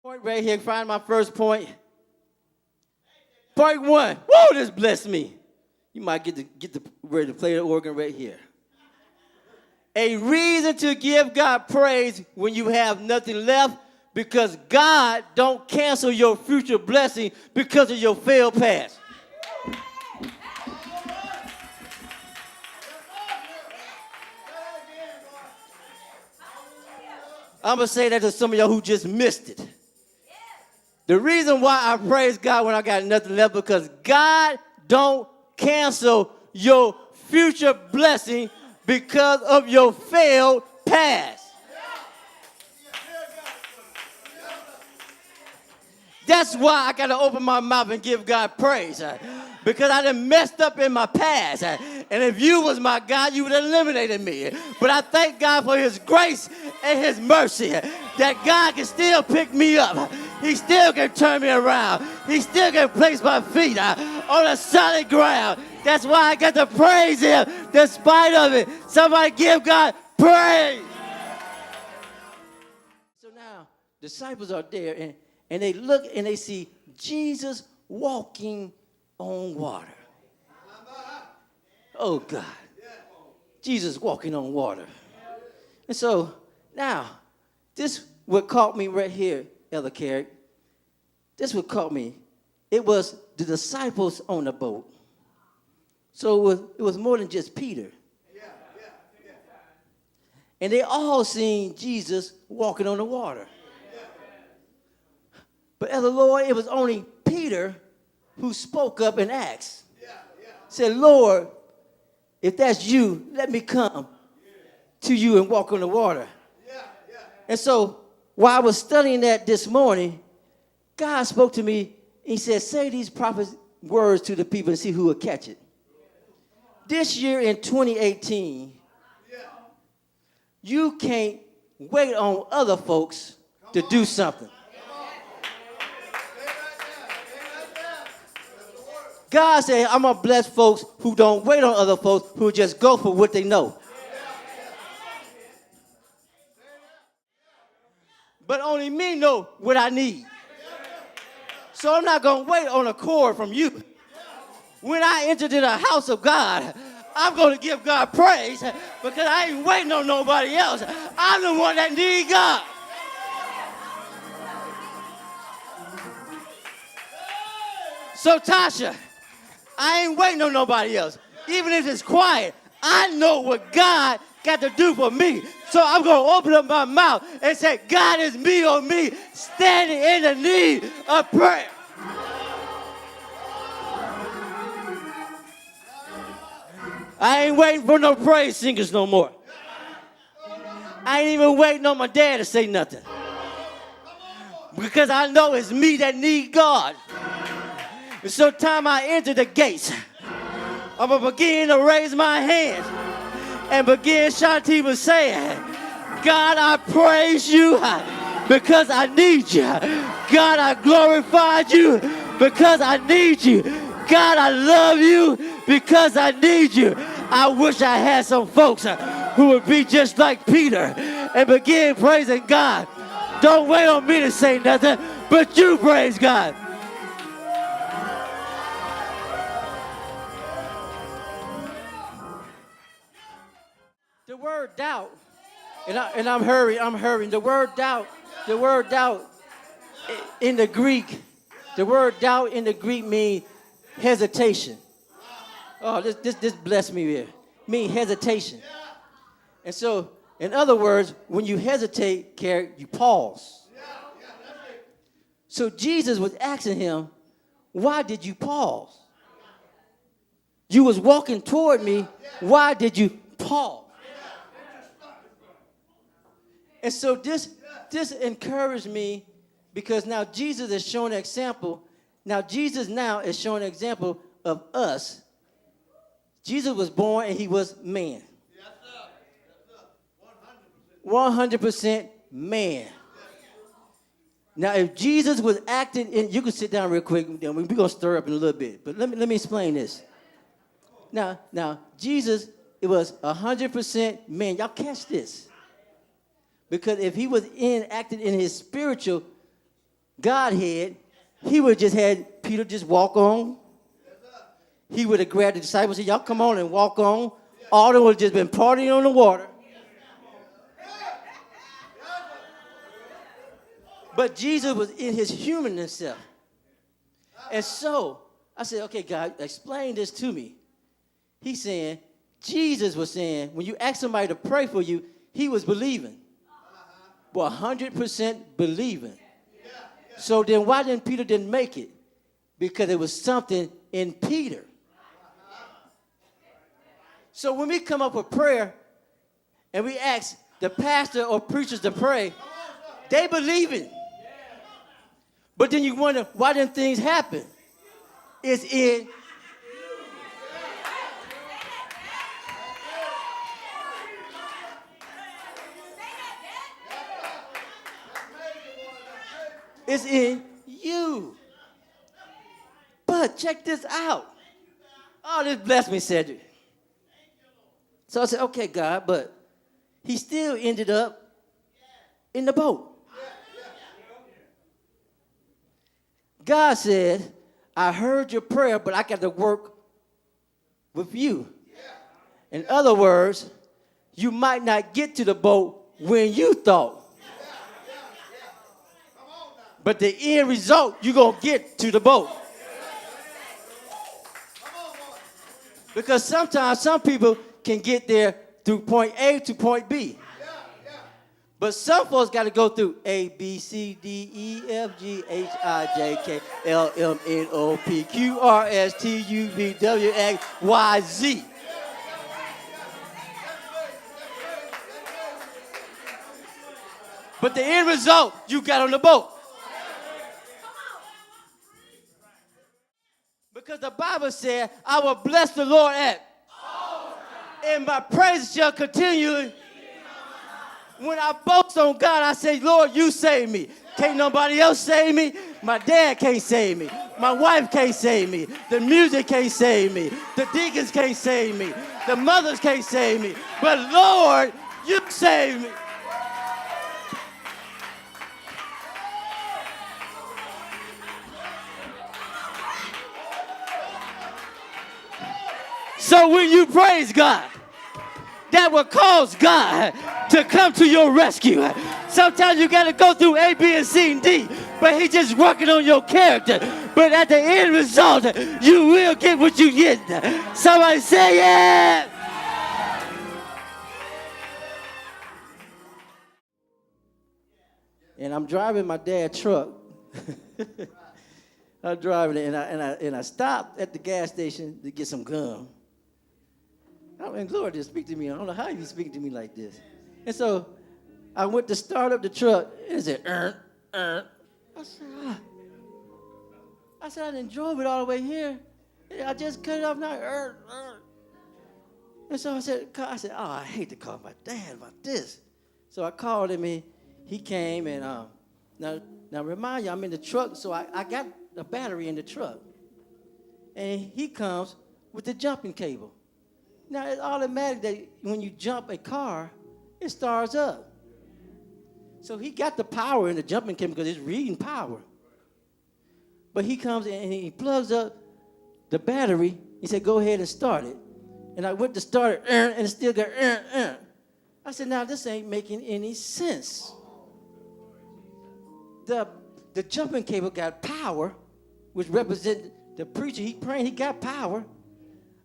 Point right here, find my first point. Point one. Whoa, this blessed me. You might get the ready to play the organ right here. A reason to give God praise when you have nothing left, because God don't cancel your future blessing because of your failed past. I'm going to say that to some of y'all who just missed it. The reason why I praise God when I got nothing left, because God don't cancel your future blessing because of your failed past. That's why I got to open my mouth and give God praise. Because I done messed up in my past. And if you was my God, you would have eliminated me. But I thank God for his grace and his mercy. That God can still pick me up. He still can turn me around. He still can place my feet on a solid ground. That's why I got to praise him despite of it. Somebody give God praise. So now, disciples are there, and they look and they see Jesus walking on water. Oh, God. Jesus walking on water. And so now, this what caught me right here, Elder Carrick. This what caught me. It was the disciples on the boat. So it was more than just Peter. And they all seen Jesus walking on the water. But Elder Lord, it was only Peter who spoke up and asked. Said, Lord, if that's you, let me come to you and walk on the water. And so while I was studying that this morning, God spoke to me. He said, say these prophet words to the people and see who will catch it. This year in 2018, you can't wait on other folks to do something. God said, I'm going to bless folks who don't wait on other folks, who just go for what they know. But only me know what I need. So I'm not going to wait on a chord from you. When I enter to the house of God, I'm going to give God praise because I ain't waiting on nobody else. I'm the one that need God. So Tasha, I ain't waiting on nobody else. Even if it's quiet, I know what God got to do for me. So I'm going to open up my mouth and say, God is me on me, standing in the need of prayer. I ain't waiting for no praise singers no more. I ain't even waiting on my dad to say nothing. Because I know it's me that need God. And so time I enter the gates, I'm going to begin to raise my hands and begin, Shanti was saying, God, I praise you because I need you. God, I glorify you because I need you. God, I love you because I need you. I wish I had some folks who would be just like Peter and begin praising God. Don't wait on me to say nothing, but you praise God. The word doubt, and I'm hurrying. The word doubt in the Greek, means hesitation. Oh, this blessed me here. Mean hesitation. And so, in other words, when you hesitate, Carrie, you pause. So Jesus was asking him, why did you pause? You was walking toward me. Why did you pause? And so this encouraged me because now Jesus is showing an example. Now Jesus now is showing an example of us. Jesus was born and he was man. 100% man. Now, if Jesus was acting in, you can sit down real quick. We're going to stir up in a little bit. But let me explain this. Now, Jesus, it was 100% man. Y'all catch this. Because if he was acting in his spiritual, Godhead, he would have just had Peter just walk on. He would have grabbed the disciples and said, y'all come on and walk on. All of them would have just been partying on the water. But Jesus was in his human self. And so I said, okay, God, explain this to me. He's saying, Jesus was saying, when you ask somebody to pray for you, he was believing. Well, 100% believing. So then why didn't Peter didn't make it? Because there was something in Peter. So when we come up with prayer and we ask the pastor or preachers to pray, they believe it. But then you wonder, why didn't things happen? It's in It's in you. But check this out. Oh, this blessed me, Cedric. So I said, okay, God, but he still ended up in the boat. God said, I heard your prayer, but I got to work with you. In other words, you might not get to the boat when you thought. But the end result, you're going to get to the boat. Because sometimes some people can get there through point A to point B. But some folks got to go through A, B, C, D, E, F, G, H, I, J, K, L, M, N, O, P, Q, R, S, T, U, V, W, X, Y, Z. But the end result, you got on the boat. Because the Bible said, I will bless the Lord at all times, and my praise shall continue. When I boast on God, I say, Lord, you save me. Can't nobody else save me. My dad can't save me. My wife can't save me. The music can't save me. The deacons can't save me. The mothers can't save me. But Lord, you save me. So when you praise God, that will cause God to come to your rescue. Sometimes you got to go through A, B, and C, and D, but he's just working on your character. But at the end result, you will get what you get. Somebody say yeah. And I'm driving my dad's truck. I'm driving it, and I stopped at the gas station to get some gum. And Lord just speak to me. I don't know how you speak to me like this. And so I went to start up the truck, and it said, I said, I didn't drove it all the way here. I just cut it off now. And so I said, oh, I hate to call my dad about this. So I called him, and he came, and now remind you, I'm in the truck, so I got a battery in the truck. And he comes with the jumping cable. Now, it's automatic that when you jump a car, it starts up. So he got the power in the jumping cable because it's reading power. But he comes in and he plugs up the battery. He said, go ahead and start it. And I went to start it, and it still got, I said, now, this ain't making any sense. The jumping cable got power, which represents the preacher. He praying, he got power.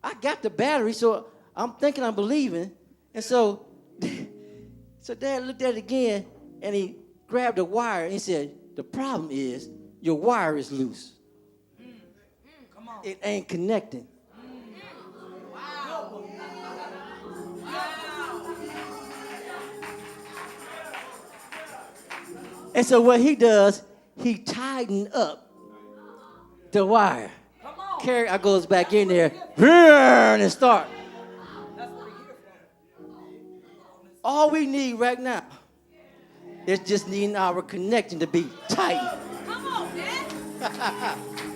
I got the battery, so I'm thinking I'm believing. And so Dad looked at it again, and he grabbed the wire, and he said, the problem is your wire is loose. Come on. It ain't connecting. Wow. And so what he does, he tightened up the wire. I goes back in there and start. All we need right now is just needing our connection to be tight. Come on, man.